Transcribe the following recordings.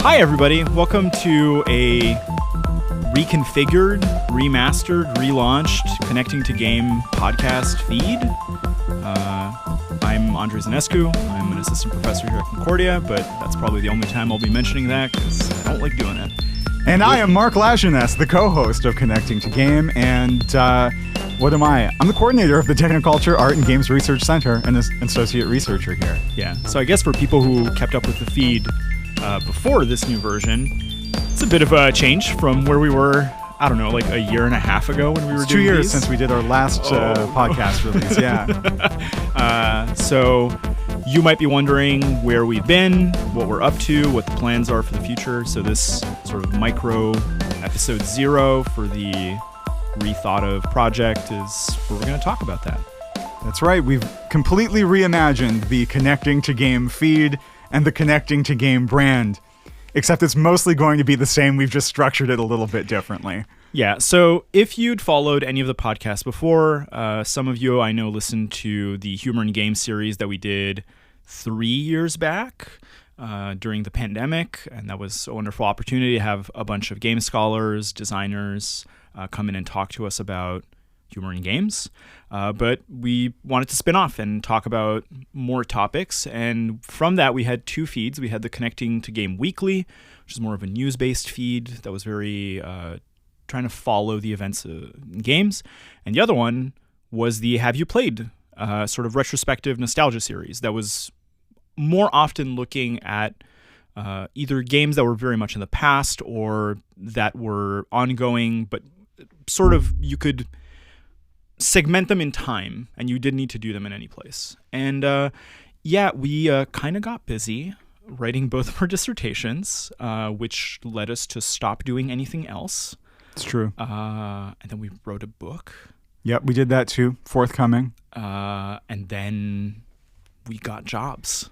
Hi, everybody. Welcome to a reconfigured, remastered, relaunched Connecting to Game podcast feed. I'm Andrei Zanescu. I'm an assistant professor here at Concordia, but that's probably the only time I'll be mentioning that because I don't like doing it. And I am Marc Lajeunesse, the co-host of Connecting to Game, and what am I? I'm the coordinator of the Technoculture Art and Games Research Center and an associate researcher here. Yeah, so I guess for people who kept up with the feed before this new version, it's a bit of a change from where we were, I don't know, like a year and a half ago when we were doing 2 years these. Since we did our last podcast release, yeah. So you might be wondering where we've been, what we're up to, what the plans are for the future. So this sort of micro episode 0 for the rethought of project is where we're going to talk about that. That's right. We've completely reimagined the Connecting to Game feed and the Connecting to Game brand, except it's mostly going to be the same. We've just structured it a little bit differently. Yeah, so if you'd followed any of the podcasts before, some of you I know listened to the Humor in Game series that we did 3 years back during the pandemic, and that was a wonderful opportunity to have a bunch of game scholars, designers come in and talk to us about humor in games. But we wanted to spin off and talk about more topics, and from that we had 2 feeds. We had the Connecting to Game Weekly, which is more of a news-based feed that was very trying to follow the events in games, and the other one was the Have You Played sort of retrospective nostalgia series that was more often looking at either games that were very much in the past or that were ongoing, but sort of you could segment them in time and you didn't need to do them in any place. And we kind of got busy writing both of our dissertations, which led us to stop doing anything else. It's true. And then we wrote a book. Yep, we did that too. Forthcoming. And then we got jobs.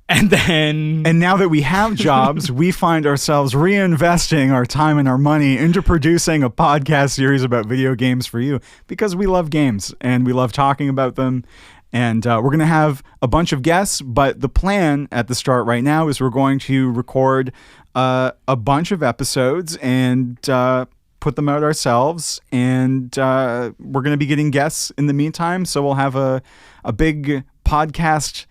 And now that we have jobs, we find ourselves reinvesting our time and our money into producing a podcast series about video games for you because we love games and we love talking about them. And we're going to have a bunch of guests, but the plan at the start right now is we're going to record a bunch of episodes and put them out ourselves. And we're going to be getting guests in the meantime. So we'll have a big podcast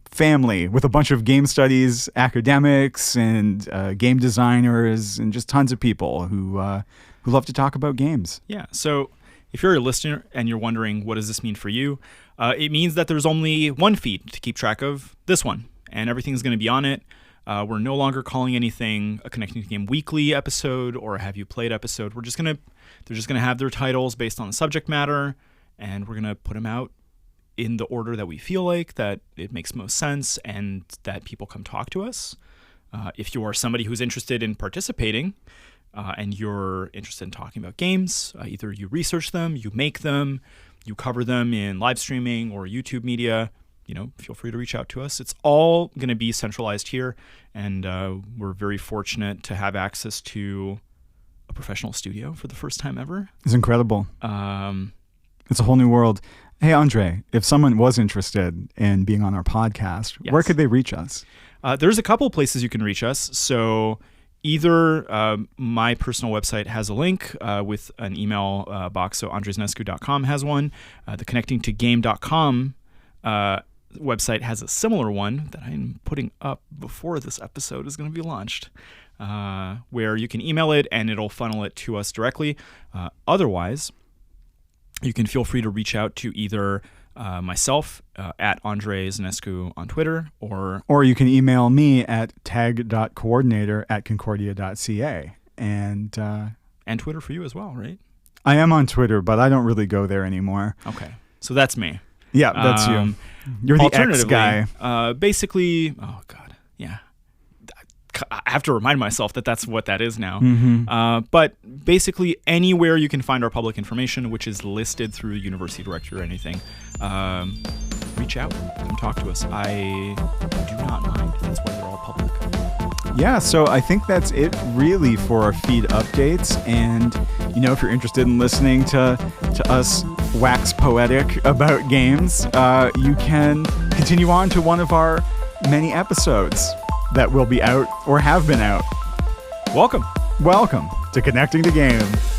family with a bunch of game studies academics and game designers and just tons of people who love to talk about games. Yeah. So if you're a listener and you're wondering what does this mean for you, it means that there's only one feed to keep track of, this one, and everything's going to be on it. We're no longer calling anything a Connecting to Game Weekly episode or a Have You Played episode. They're just going to have their titles based on the subject matter, and we're going to put them out in the order that we feel like, that it makes most sense, and that people come talk to us. If you are somebody who's interested in participating and you're interested in talking about games, either you research them, you make them, you cover them in live streaming or YouTube media, feel free to reach out to us. It's all going to be centralized here, and we're very fortunate to have access to a professional studio for the first time ever. It's incredible. It's a whole new world. Hey, Andrei, if someone was interested in being on our podcast, yes, where could they reach us? There's a couple places you can reach us. So either my personal website has a link with an email box. So andreisnescu.com has one. The connectingtogame.com website has a similar one that I'm putting up before this episode is going to be launched, where you can email it and it'll funnel it to us directly. Otherwise, you can feel free to reach out to either myself at Andrei Zanescu on Twitter, or you can email me at tag.coordinator@concordia.ca. And Twitter for you as well, right? I am on Twitter, but I don't really go there anymore. Okay. So that's me. Yeah, that's you. You're the X guy. Basically, oh God, yeah. I have to remind myself that that's what that is now. Mm-hmm. But basically anywhere you can find our public information, which is listed through university directory or anything, reach out and talk to us. I do not mind. That's why they're all public. Yeah, so I think that's it really for our feed updates. And, if you're interested in listening to us wax poetic about games, you can continue on to one of our many episodes. that will be out or have been out. Welcome. Welcome to Connecting the Game.